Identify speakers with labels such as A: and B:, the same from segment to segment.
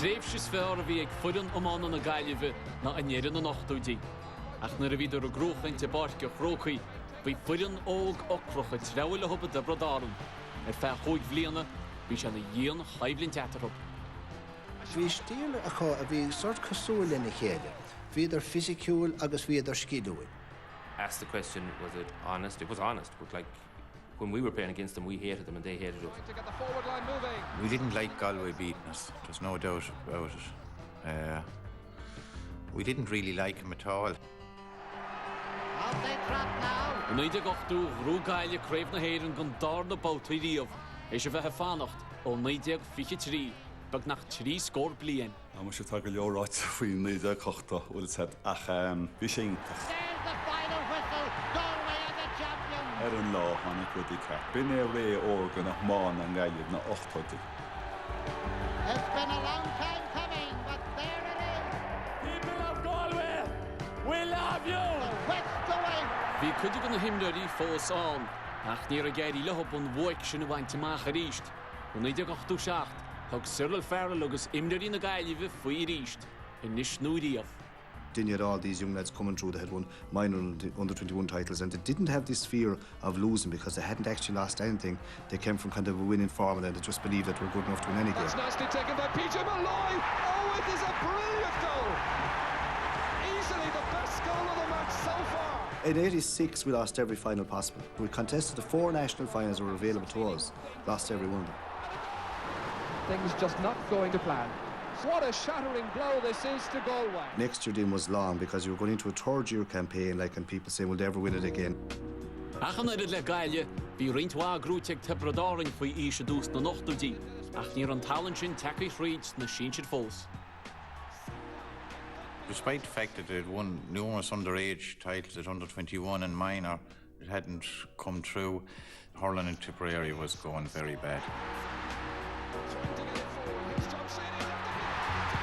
A: Tréfh is fear a bhí ag fuireann amán na Gaillimhe na anéireann na nachtúidí. Ach nuair a bhí ar a grúchaint te barce chróchaí, bhí fuireann óg ocrocha treabhail a hubba de bradáran. Ar feadh chuig bhliana, bhí sé na dhéon chaibhlinn teatarab.
B: Bhí stíl a bhí sort cosúil ina chéile. Bhí ar fisiciúil agus bhí ar sciadúil.
C: Asked the question, was it honest? It was honest, but like when we were playing against them, we hated them and they hated us.
D: To get the forward line moving.
E: We didn't like Galway beating us, there's no doubt about it. We didn't really like them at all.
F: Off they trap now.
A: Yn 98 rhw Gael y cref na heirin gan dar na bawt i riaf. Eisiau fe hyffanacht o 93 bag nach 3 sgôr blien.
G: A mae eisiau tag o leorat fwy'n 98 wrth sed ach fi sy'n
F: There's the final whistle. Galway are the champions.
G: yn lo han y gwrdd i cap. Byn e re o'r gan a'ch man yn gael na 8 hodi.
F: It's been a long time coming, but there it is.
A: People of Galway, we love you!
F: Whisked away.
A: Fi cwdig yn y hymnyr i ffos on. Ach ni'r y gair i lyhop o'n fwyc sy'n y waint y mach ar eist. O'n 98 siacht. Hog Cyril Farrell agus imder in the Gael fwy reached in this new deal.
B: Didn't had all these young lads coming through, they had won minor and under-21 titles, and they didn't have this fear of losing because they hadn't actually lost anything. They came from kind of a winning form and they just believed that they were good enough to win any game.
D: That's nicely taken by PJ Malloy. Oh, it is a brilliant goal. Easily the best goal of the match so far.
B: In '86, we lost every final possible. We contested the 4 national finals that were available to us, lost every one of them.
D: Things just not going to plan. What a shattering blow this is to Galway.
B: Next year then was long because you were going into a 3rd-year campaign, and people saying we'll never win it again.
A: Ach yn yr le Gael, fi rhaid wa grwteg Tipperary fwy eisiau dŵs na nochtwdi. Ach ni'r an talent sy'n tacau rhaid na sy'n sy'n ffos.
E: Despite the fact that they'd won numerous underage titles at under-21 and minor, it hadn't come true. Hurling in Tipperary was going very bad.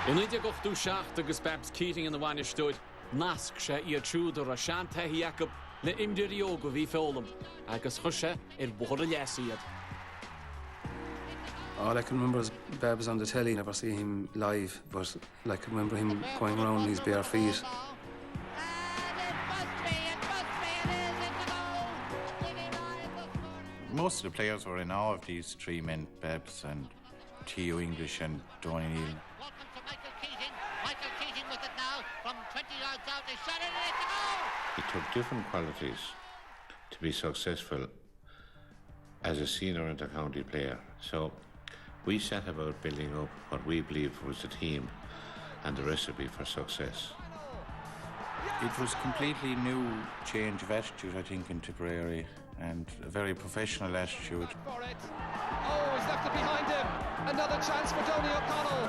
A: Yn 98 siacht agus Babs Keating yn y wan ystod, nasg se i'r trwyd o'r asiant tehi acab na imdir i og o fi ffeolum, agus chwse bwhor y lesiad.
H: All I can remember is Babs on the telly, never see him live, but I can remember him going around on his bare feet.
E: Most of the players were in awe of these 3 men, Babs and T.O. English and Donny Neal.
F: Welcome to Michael Keating. Michael Keating with it now from 20 yards out. They shot it and it's a goal.
I: It took different qualities to be successful as a senior inter-county player. So we set about building up what we believed was the team and the recipe for success.
E: It was a completely new change of attitude, I think, in Tipperary, and a very professional attitude.
D: For it. Oh, he's left it behind him. Another chance for Tony O'Connell.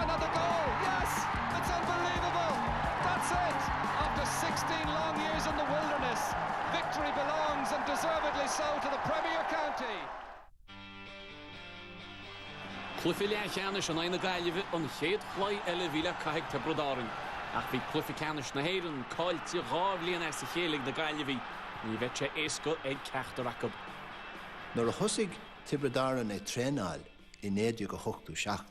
D: Another goal. Yes, it's unbelievable. That's it. After 16 long years in the wilderness, victory belongs, and deservedly so, to the Premier County.
A: Cluffi Leachanis yn ein y Gael yn lleid chloi elefila caig Tipperary. Ach fi Cluffi Canis na heirin coel ti gaflian ers y chelig na Gael ni fetche esgo eg cacht o'r acab.
B: Nor a husig Tipperary e trenal in 98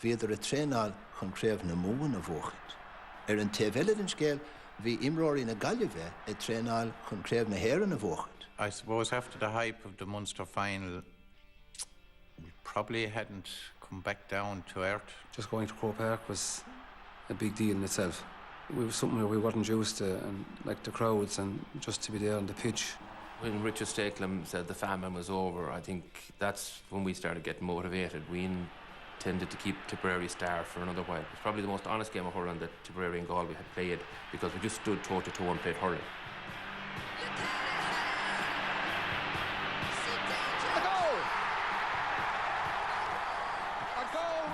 B: fydd yr y trenal chun cref na mwyn y fwchyd. Yn tefelyd yn sgel, fi imrori na Galway e trenal chun cref na herin y fwchyd.
E: I suppose after the hype of the Munster final, we probably hadn't come back down to earth.
H: Just going to Croke Park was a big deal in itself. It was something we weren't used to, and like the crowds, and just to be there on the pitch.
C: When Richard Stakelum said the famine was over, I think that's when we started getting motivated. We intended to keep Tipperary star for another while. It was probably the most honest game of hurling that Tipperary and Galway had played, because we just stood toe-to-toe and played hurling.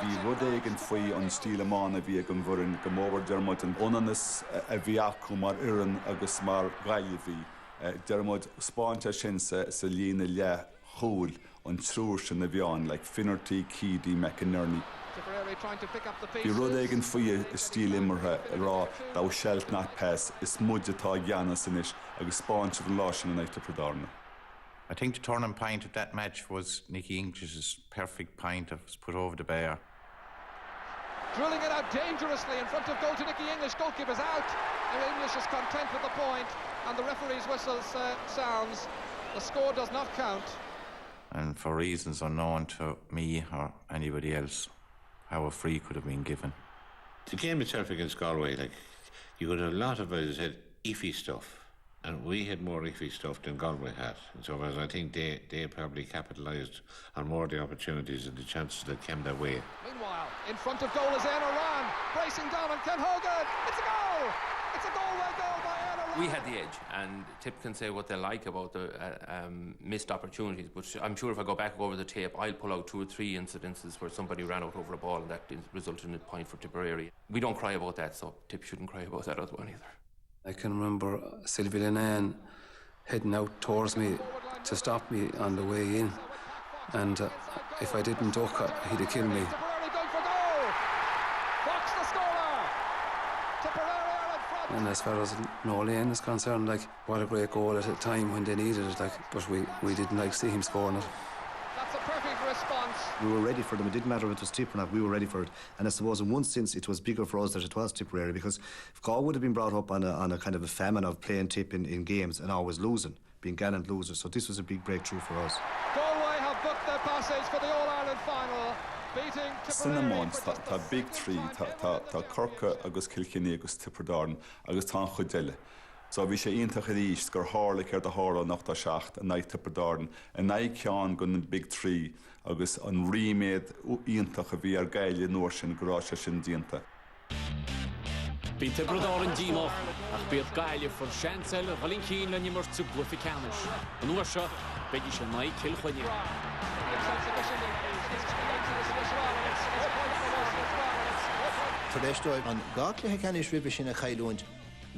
G: Bhí rud éigean faoi an stíl amán a bhí ag an bhfoireann go mór Dermot an onanas a bhí acu mar iran agus mar Gaillimhe. Dermot spáinte sin sa líana le chúil an trúr sin na bheán, like Finnerty, Keedy, McInerney. Bhí rud éigean faoi a stíl imirthe rá dá seilt nach pes is muid atá gceannas inis agus spáinte go lá sin na Tipperary.
E: I think the turning point of that match was Nicky English's perfect pint that was put over the bar.
D: drilling it out dangerously in front of goal to Nicky English. Goalkeeper's out, and English is content with the point, and the referee's whistle sounds. The score does not count.
E: And for reasons unknown to me or anybody else, how a free could have been given.
I: The game itself against Galway, like, you got a lot of us had iffy stuff, and we had more iffy stuff than Galway had. And so I think they probably capitalised on more of the opportunities and the chances that came their way.
D: Meanwhile, in front of goal is Éanna Ryan, bracing down on Ken Hogan. It's a goal! It's a Galway goal by Éanna Ryan.
C: We had the edge, and Tip can say what they like about the missed opportunities, but I'm sure if I go back over the tape, I'll pull out 2 or 3 incidences where somebody ran out over a ball and that resulted in a point for Tipperary. We don't cry about that, so Tip shouldn't cry about that other one either.
H: I can remember Sylvie Linnane heading out towards me to stop me on the way in, and if I didn't duck, he'd have killed me.
D: Tipperary going for goal! Fox the scorer! Tipperary are in front!
H: And as far as Noel Lane is concerned, like, what a great goal at a time when they needed it, like, but we didn't like see him scoring it.
D: That's a perfect response.
J: We were ready for them. It didn't matter if it was Tip or not, we were ready for it. And I suppose in one sense it was bigger for us that it was Tipperary, because if Gael would have been brought up on a kind of a famine of playing Tip in games and always losing, being gallant losers, so this was a big breakthrough for us.
D: Galway have booked their passage for the All-Ireland final, beating Tipperary for just
G: tá big three, tá Corca agus Kilkenny agus Tipperary agus tá Chudeile. So bhí sé ionintach ríist gur hála céir de hála nach tá seacht a naid Tipperary, a naid ceann gon big three agus an riméad ionintach a bhí ar Gael nuair sin gorá sé sin dianta.
A: Bhí Tipperary an dímach ach bíad Gael for seansel a bhalín cín le nimar tú gluficanis. An nuair seo beidir sé naid cilchuine.
B: Taréistóid an gáclathe ceannis ribbe sin a chailúint,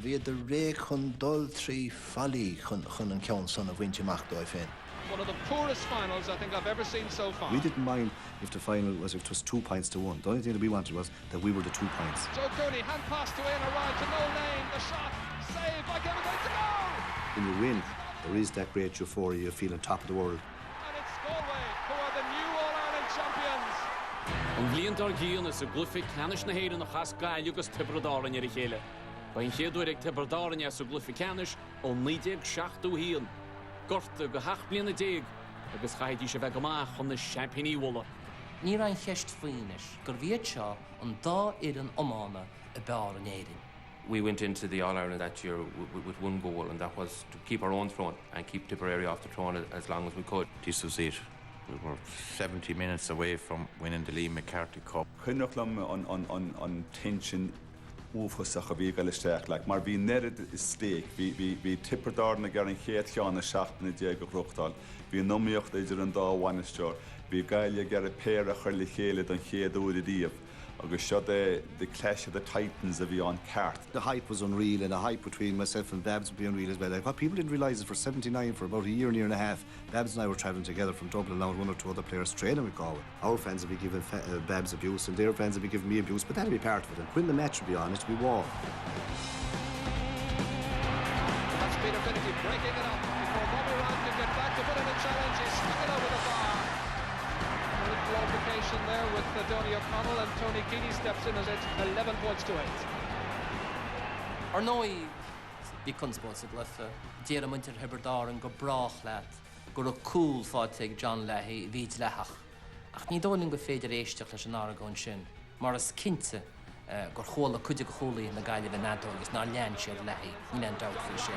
B: bhí de ré chun dul trí fallí chun an ceann son a bhainte amach féin.
D: One of the poorest finals I think I've ever seen so far.
J: We didn't mind if the final was, if it was 2 points to 1. The only thing that we wanted was that we were the 2 points.
D: Joe Cooney, hand pass to Éanna Ryan to Noel Lane, the shot, saved by Kevin Gael to goal!
J: When you win, there is that great euphoria, you feel on top of the world.
D: And it's Galway who are the new All-Ireland champions.
A: An bhliain dar gíon is a glufic canis na héireann a chas Gael agus Tipperary ar a chéile. Ba in chéadúir ag Tipperary as a glufic canis ó 1970 híon. Gorta go 8 bliana déag agus chaidí sé bheith amach chun na championí wola.
K: Ní raibh an cheist faoinis gur bhíad seo an dá iad omána a beár an éireann.
C: We went into the All-Ireland that year with 1 goal, and that was to keep our own throne and keep Tipperary off the throne as long as we could.
E: This was it. We were 70 minutes away from winning the Lee McCarthy Cup.
G: Chuineachlam an tension úfasach a bhí go leisteach, like, mar bhí nerid is steak, bhí Tipperary na gar an chéad cheann na 7 go Bruchtal, bhí nóíocht idir an dá bhainisteoir, bhí Gael gar a péir a chuir le chéile don chéad úr díobh, agus seo the clash of the titans a bhí on cart.
J: The hype was unreal, and the hype between myself and Babs would be unreal as well. Like, what people didn't realise is for 79, for about a year and a half, Babs and I were travelling together from Dublin along with 1 or 2 other players training with Galway. Our fans would be giving Babs abuse, and their fans would be giving me abuse, but that'd be part of it. And when the match would be on, it'd be war.
D: That's Peter Finney breaking it up before Bobby Ryan can get back to put in a challenge. He's stuck it over the bar. Qualification there with Donny O'Connell, and Tony Keaney steps in as it's 11 points to 8.
K: Ar nói bhí conspósa glufa déar muintir Tipperary an go brach leat gur a cúl fáid John Leahy víd lethach. Ach ní dóling go féidir éisteach leis an áragáin sin, mar as cinnte gur chóla cuide go chólaí na Gael a nadó agus ná lean siad Leahy, ní an dawg fé sin.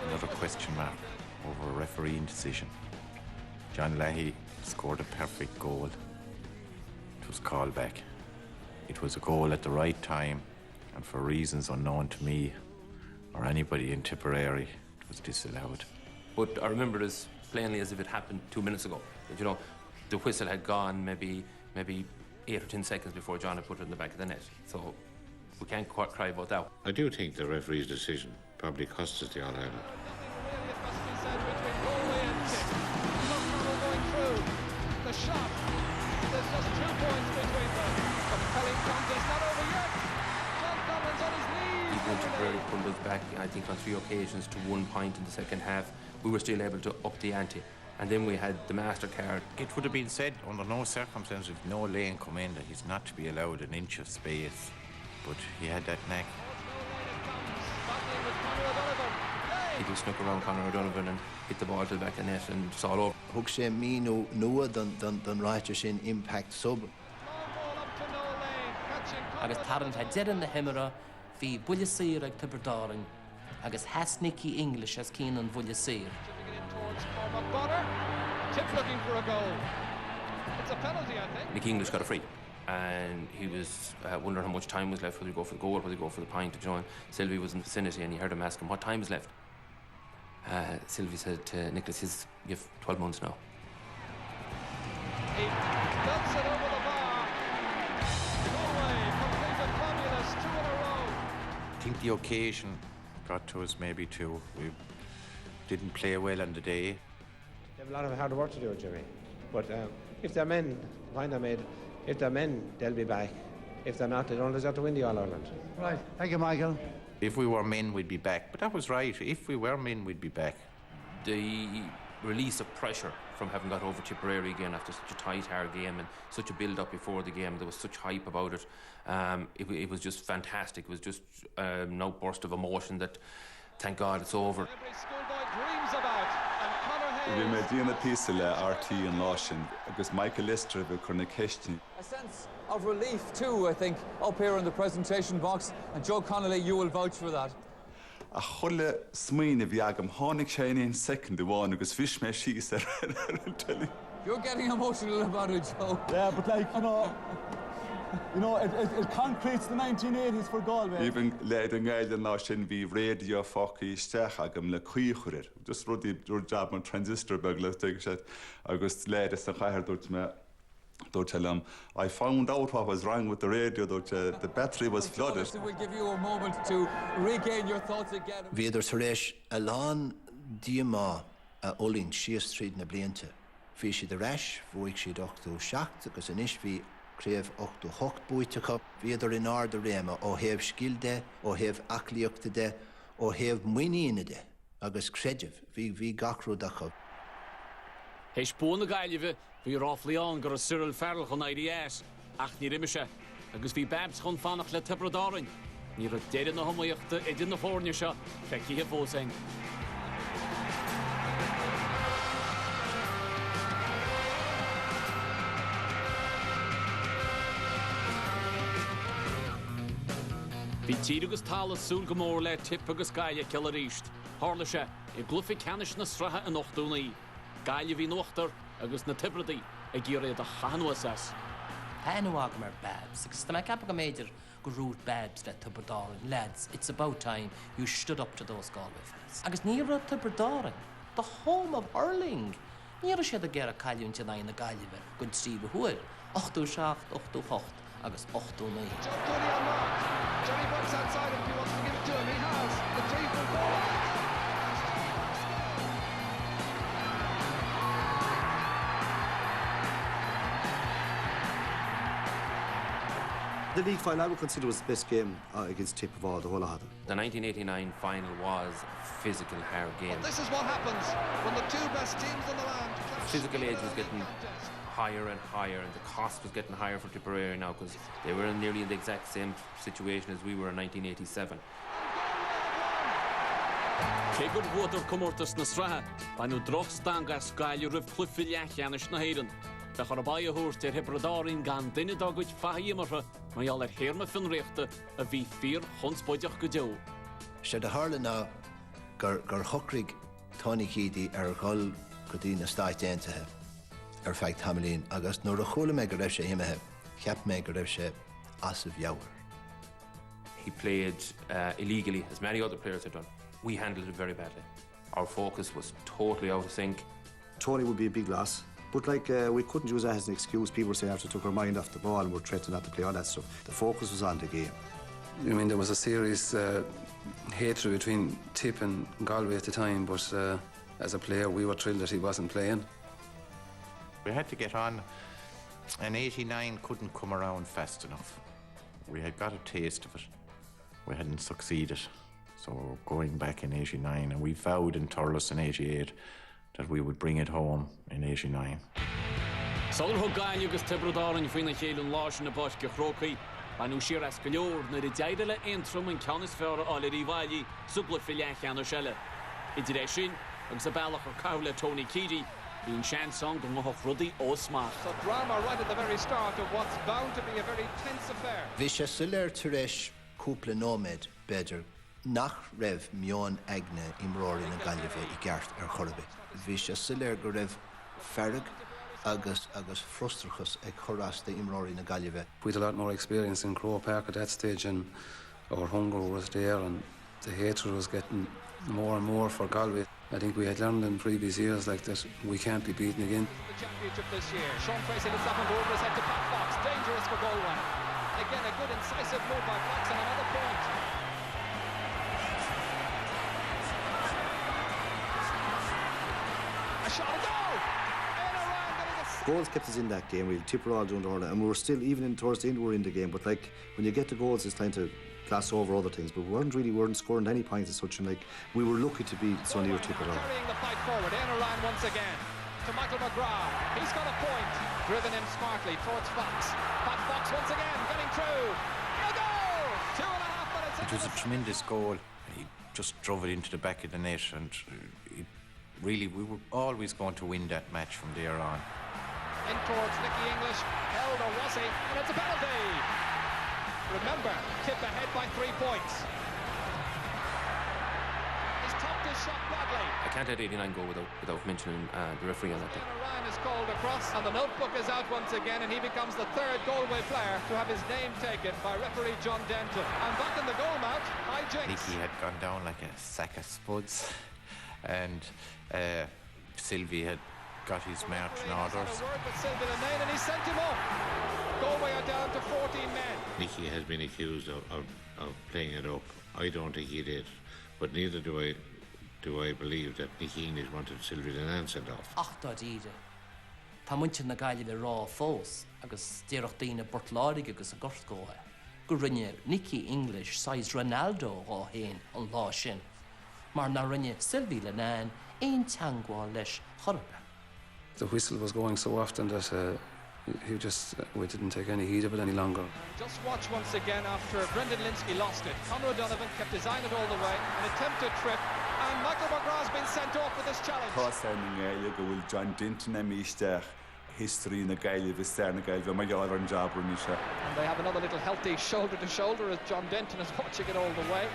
E: Another question mark over a refereeing decision. John Leahy scored a perfect goal. It was called back. It was a goal at the right time, and for reasons unknown to me or anybody in Tipperary, it was disallowed.
C: But I remember it as plainly as if it happened 2 minutes ago. You know, the whistle had gone maybe 8 or 10 seconds before John had put it in the back of the net. So we can't quite cry about that.
I: I do think the referee's decision probably cost us the All-Ireland.
D: The shot. There's just 2 points between them. Compelling contest, not over yet. John Collins on his knees.
C: Even Tipperary pulled us back, I think, on 3 occasions to 1 point in the second half. We were still able to up the ante. And then we had the MasterCard.
E: It would have been said under no circumstances, if no lane come in, that he's not to be allowed an inch of space. But he had that knack.
C: He just snuck around Conor O'Donovan and hit the ball to the back of the net, and it's all over.
B: Hug sé míú nua don ráite sin impact sub.
K: Agus tarrant ha deran na himara fi bulla sir ag Tipperary agus hasnicky English as keen on bulla sir.
D: Tip looking for a goal. It's a penalty, I think.
C: Nick English got a free, and he was wondering how much time was left, whether he go for the goal, whether he go for the pint to join. Sylvie was in the vicinity, and he heard him ask him what time is left. Sylvie said to Nicholas, you have 12 months now.
D: He dumps it over the bar. Galway completed fabulous, 2 in a row.
E: I think the occasion got to us maybe too. We didn't play well on the day.
L: They have a lot of hard work to do, Jimmy. But if they're men, point I made, if they're men, they'll be back. If they're not, they don't deserve to win the All-Ireland.
J: Right, thank you, Michael.
E: If we were men, we'd be back. But that was right. If we were men, we'd be back.
C: The release of pressure from having got over Tipperary again after such a tight, hard game and such a build-up before the game, there was such hype about it. It was just fantastic. It was just an outburst of emotion that, thank God, it's over.
D: Every schoolboy dreams about, and Conor
G: We
D: Hayes.
G: made Dina Pisa RT and Laochra, agus Michael Lister of Cornication.
M: A sense of relief too, I think, up here in the presentation box, and Joe Connolly, you will vouch for that.
G: A chulle smaoine bhí agam tháinig sé in second bháin agus bhís mé síos ar telly.
M: You're getting emotional about it, Joe.
N: Yeah, but like, it concretes the 1980s for Galway.
G: Even leid an Gael an lá sin bhí radio focaí isteach agam le cuichuir. Just rudí dúr job an transistor bag le teag sé agus leid is an chaithir dúirt me. I found out what was wrong with the radio, the battery was flooded.
M: We'll give you a moment to regain your thoughts again.
B: Viidir Suresh a lán diama a olín sias tríd na blianta. Bhí si de reis, bhuaigh siad 8-7 agus inis bhí créamh 8-8 buaiteach. Viidir in ard a réma ó thaobh sciilde, ó thaobh aclaíochta de, ó thaobh muoíine de, agus creidimh, bhí gachrúdacha.
A: Heis bún na Gaillimhe, bhí ráflaíán gur a Cyril Farrell chun IDS, ach ní rimise, agus bhí Babs chun fannach le Tipperary. Ní ra deireadh na homaíochta idir na fórne seo, feictíthe fósaing. Bhí tír agus talas súl go mór le tip agus Gaile ceile ríist. Tharla sé, I glufi canis na stratha an 8únaí. Gaile bhí nuachtar agus na Tipperary ag gíréad a chanuasas.
K: Panuag mar Babs, because the Macapaga Major go root Babs let Tipperary. Lads, it's about time you stood up to those Galway fans. Agus Nira Tipperary, the home of hurling. Nira sé a gera caliún te na Gaillimhe, good Steve Huir. 8-7, 8-8, agus 8-9.
D: Johnny Buck's outside if he wants to give it to him. He has. The 3 for goal.
J: The league final I would consider was the best game against Tip of all, the whole of it.
C: The 1989 final was a physical, hard game.
D: Well, this is what happens when the 2 best teams in the land.
C: Physical age was getting higher and higher, and the cost was getting higher for Tipperary now because they were in nearly the exact same situation as we were in 1987.
A: Cégad bhuatar comórtas na stratha, bainú droch stangas Gaile ribh chlufi leachcheanis na héireann. Bechar a baia húrt Tipperary gan duine dagaid fahiamartha, maiall hirma fin réachta a bhí 4 chunspóideach go deo.
B: Sé de hála ná gur thucraigh Tony Keady ar ghol go dtí na stáit déantathe ar feadh tamlín agus nuair a chola me go raibh sé imethe, cheap me go raibh sé as a bheabhar.
C: He played illegally, as many other players had done. We handled it very badly. Our focus was totally out of sync.
J: Tony would be a big loss. But we couldn't use that as an excuse. People were saying after took our mind off the ball and were threatening not to play all that stuff. The focus was on the game.
H: I mean, there was a serious hatred between Tip and Galway at the time, but as a player, we were thrilled that he wasn't playing.
E: We had to get on, and 89 couldn't come around fast enough. We had got a taste of it. We hadn't succeeded. So going back in 89, and we vowed in Thurles in 88 that we would bring it home in '89.
A: Solho Gael agus Tipperary faoin chéann Laochra na bosca chrócaí anú siar as go leor na deile intrum an ceannas fearra ála ríomhailí sugla filiacheanna seile. Idir é sin agus a bailach ar cabhla Tony Keady bhíon seansán go mthach rudaí ó smach.
D: So drama right at the very start of what's bound to be a very tense affair.
B: Bhí sé sulir tar éis cúpla nóméid beidir nach raibh mion agne imróirí na Gaillimhe I gceart ar chorbe. Bhí sé sulir go raibh ferrig agus frustrachas ag chorasta imróirí na Gaillimhe.
H: We had a lot more experience in Crow Park at that stage, and our hunger was there, and the hatred was getting more and more for Galway. I think we had learned in previous years like that we can't be beaten again.
D: The championship this year. Sean Tracy looks up and over his head to Pat Fox. Dangerous for Galway. Again, a good incisive move by Fox on another point. A shot, a goal!
J: Goals kept us in that game, really. Tipperary doing the order, and we were still, even towards the end, we were in the game. But like when you get the goals, it's time to glass over other things. But we weren't scoring any points as such, and like we were lucky to be so near Tipperary.
D: Carrying the fight forward, Ryan once again to Michael McGrath. He's got a point, driven in smartly towards Fox. Pat Fox once again getting through. A goal! 2.5 minutes.
E: It was a tremendous goal. He just drove it into the back of the net, and really, we were always going to win that match from there on.
D: In towards Nicky English, held or was he? And it's a penalty! Remember, Tip ahead by 3 points. He's topped his shot badly.
C: I can't let 89 go without mentioning the referee on that day.
D: Ryan is called across, and the notebook is out once again, and he becomes the third Galway player to have his name taken by referee John Denton. And back in the goal mouth, high jinx.
E: Nicky had gone down like a sack of spuds, and Sylvie had got his marching orders.
D: And he sent him off. Galway are down to 14 men.
I: Nicky has been accused of playing it up. I don't think he did, but neither do I believe that Nicky English wanted Sylvie Lennon sent off.
K: Ach da díide. Tá muintir na Gaillimhe rá fós agus déireach daoine Bortláirigh agus a gort gótha. Go rinne Nicky English size Ronaldo á hain an lá sin. Mar na rinne Sylvie Lennon ein teangháil leis chorbe.
H: The whistle was going so often that we didn't take any heed of it any longer.
D: Just watch once again after Brendan Linsky lost it. Conor O'Donovan kept his eye on it all the way, an attempted trip, and Michael McGrath's been sent off with this challenge.
G: John Denton history in the Gaillimhe,
D: and they have another little healthy shoulder to shoulder as John Denton is watching it all the way.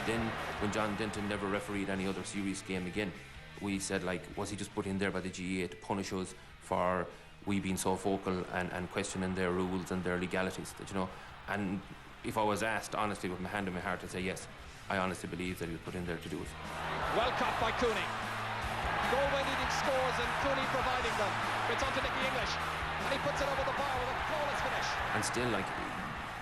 C: Then, when John Denton never refereed any other series game again, we said, like, was he just put in there by the GAA to punish us for we being so vocal and questioning their rules and their legalities, that, you know? And if I was asked, honestly, with my hand on my heart, I'd say yes. I honestly believe that he was put in there to do it.
D: Well caught by Cooney. Galway needing scores and Cooney providing them. It's on to Nicky English, and he puts it over the bar with a flawless finish.
C: And still, like,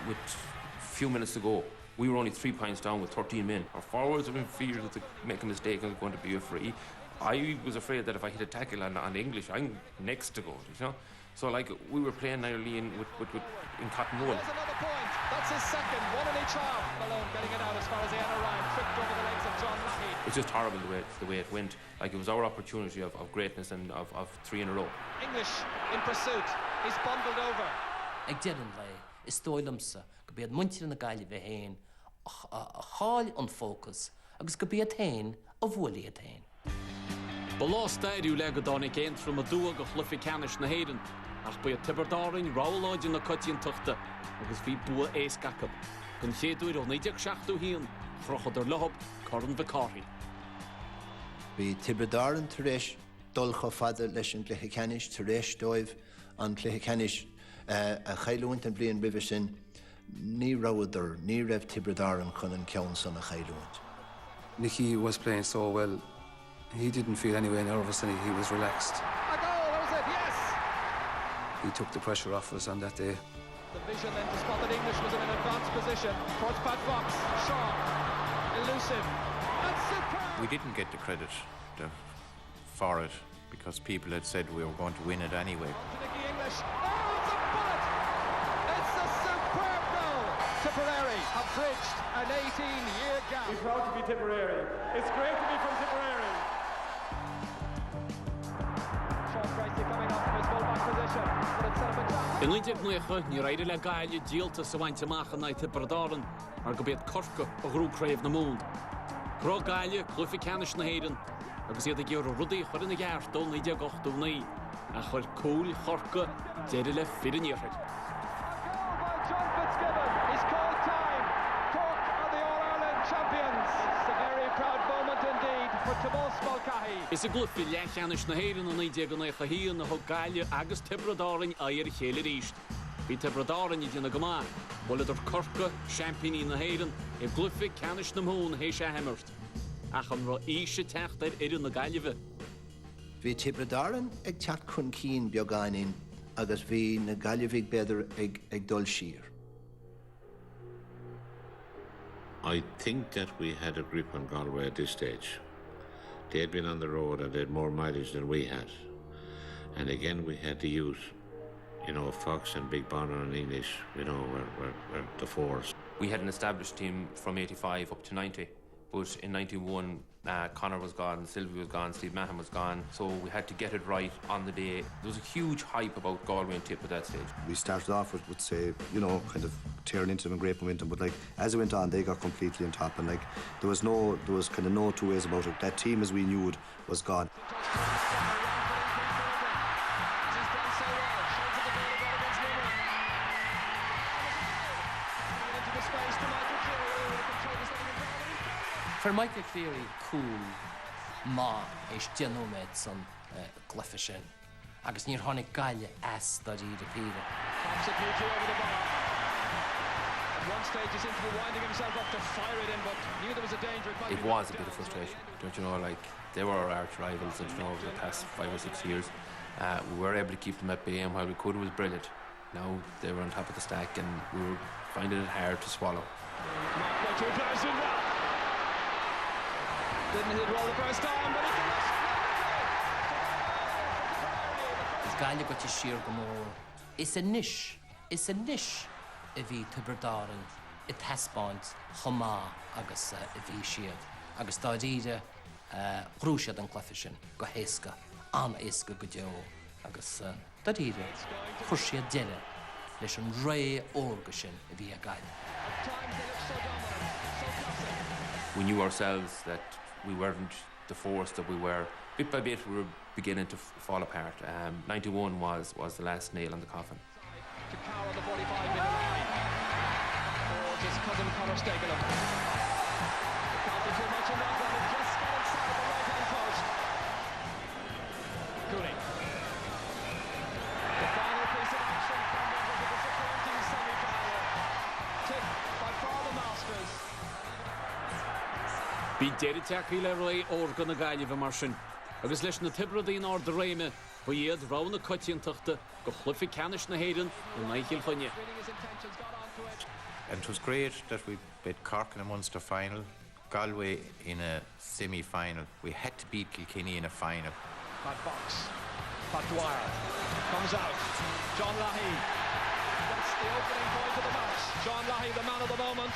C: with a few minutes to go, we were only 3 points down with 13 men. Our forwards were in fear that they make a mistake and going to be a free. I was afraid that if I hit a tackle on English, I'm next to go, you know? So, like, we were playing nearly in cotton wool.
D: There's another point. That's his second, one in each arm. Malone getting it out as far as Ryan, tripped over the legs of John Lahey.
C: It's just horrible the way it went. Like, it was our opportunity of greatness and of 3 in a row.
D: English in pursuit. He's bundled over.
K: Ag dearan lei, is dóilimsa, go bead muintir na Gaillimhe hain, a cháil an fócus, agus go bead hain a bhuailí a hain.
A: Ba lá staidú le go dánig intrum a dua go chlufi canis na héireann, ach ba a Tipperary ráláidin na cotíon tuchta, agus bhí bua éascacab. Gon chéadúir ó 97 híon, chrochad ar lehab, coran bhicáthí.
B: Bhí Tipperary tar éis dulcha fada leis an cluiche canis tar éis dóibh an cluiche canis a chailúint an blion ribh sin, ní ráidir, ní raibh Tipperary chun an ceann san a chailúint.
H: Nicky was playing so well. He didn't feel anyway nervous, and he was relaxed.
D: A goal, that was it, yes!
H: He took the pressure off us on that day.
D: The vision then to spot that English was in an advanced position towards Pat Fox. Sharp, elusive, and superb!
E: We didn't get the credit for it because people had said we were going to win it anyway.
D: Nicky English. Oh, it's a bullet! It's a superb goal! Tipperary have bridged an 18-year gap.
N: We're proud to be Tipperary. It's great to be from Tipperary.
A: In Lindig nuacha, ní raidir le Gael díalta sa bhaint amach na Tipperary go bead corca a grúcraibh na mún. Cro Gael clufi canis na héireann, agus iad a ggéir rudaí chuir in na gceart dul na ide gochtúnaí, a chuir cúil chorca deidir le firinníochar.
D: He's called time. Cork are the All-Ireland champions. It's a very proud moment indeed for Tomás Mulcahy.
A: Is a glufi le canis na héireann an ide go na chaíon na thug Gael agus Tipperary air chéile ríist. Bhí Tipperary i dtíana go maith, bhil idir corca championí na héireann I glufi canis na mún hééis sé hemmert. Ach an ra íse techt idir na Gaillimhe.
B: Bhí Tipperary ag teach chun cín beagáin agus bhí na Gaillimhigh beidir ag dul siar.
I: I think that we had a grip on Galway at this stage. They had been on the road and they had more mileage than we had. And again, we had the youth. You know, Fox and Big Bonner and English, you know, were the force.
C: We had an established team from 85 up to 90, but in 91, Conor was gone, Sylvie was gone, Steve Mahon was gone, so we had to get it right on the day. There was a huge hype about Galway and Tip at that stage.
J: We started off with say, you know, kind of tearing into them and great momentum, but like as it went on, they got completely on top, and like there was kind of no two ways about it. That team, as we knew it, was gone.
K: For Michael Cleary, cool má is genóméid san glyfa sin. Agus níor tháinig Gaile as da ríad a píre.
D: Absolutely over the bar. At one stage he seemed to be winding himself up to fire it in, but knew there was a danger.
C: It was a bit of frustration, don't you know, like they were our arch rivals, don't you know, over the past 5 or 6 years. We were able to keep them at bay, and while we could, it was brilliant. Now they were on top of the stack and we were finding it hard to swallow.
D: Two players in well. Didn't hit roll the first time, but it
K: Is Gaile go tí siar go mór. Is a nish a bhí Tipperary I taspáint chomá agus a bhí siad. Agus dá ríide grúisiad an glyfa sin go héasca, an éasca go deo. Agus dá ríide chuir siad deile leis an ré óga sin a bhí a Gaile.
C: We knew ourselves that we weren't the force that we were. Bit by bit, we were beginning to fall apart. 91 was the last nail in the coffin.
D: to cower the 45-metre line. Oh, just cousin Conor staking him. Can't do too much in that one. It just got inside the right-hand post. Cooley. The final piece of action from what was a disappointing semi-final. Tip by far the masters.
A: Bhí deireadh teachaí le ré organ na Gaillimhe mar sin, agus leis na Tipperary ár de réime, ba iad rána coitiantachta go chlufi canis na héireann in Michael Chunne.
E: And it was great that we beat Cork in a Munster final, Galway in a semi-final. We had to beat Kilkenny in a final.
D: Pat Fox, Pat Dwyer comes out. John Lahey. That's the opening point of the match. John Lahey, the man of the moment.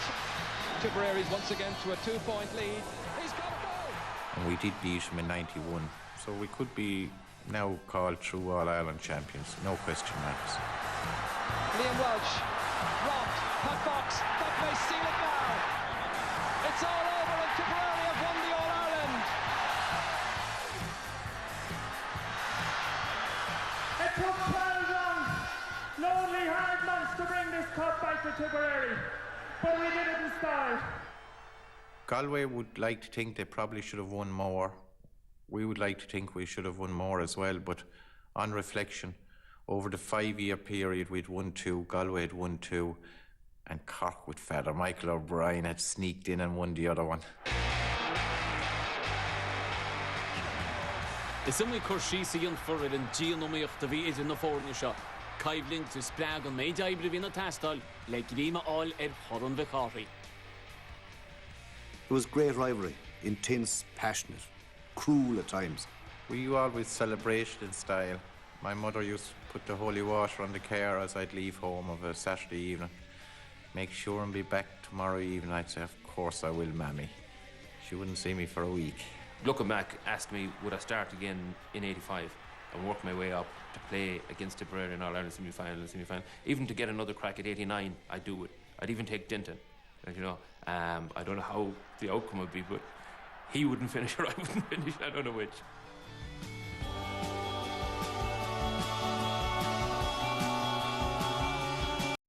D: Tipperary's once again to a 2-point lead. He's got a goal.
E: And we did beat him in 91, so we could be now called true All-Ireland champions, no question marks.
D: Liam Welch, robbed. Pat Fox, that may seal it now. It's all over and Tipperary have won the All-Ireland.
N: It took 12 long, lonely, hard months to bring this cup back to Tipperary, but we did it in style.
E: Galway would like to think they probably should have won more. We would like to think we should have won more as well, but on reflection, over the 5-year period we'd won 2, Galway had won 2, and Cork with Father Michael O'Brien had sneaked in and won the other one.
A: Is imlí chuir síosa an forid an díanóíocht a bhí idir na fórne seo. Caibling to spleag an méid aibre bhí na tastal le gríma áil choran bheith.
J: It was great rivalry, intense, passionate, cruel at times.
E: We always celebrated in style. My mother used to put the holy water on the car as I'd leave home of a Saturday evening. Make sure and be back tomorrow evening. I'd say, of course I will, Mammy. She wouldn't see me for a week.
C: Looking back, asked me, would I start again in 85? and work my way up to play against Tipperary in All-Ireland semi-final. Even to get another crack at 89, I'd do it. I'd even take Dinton. You know, I don't know how the outcome would be, but he wouldn't finish or I wouldn't finish. I don't know which.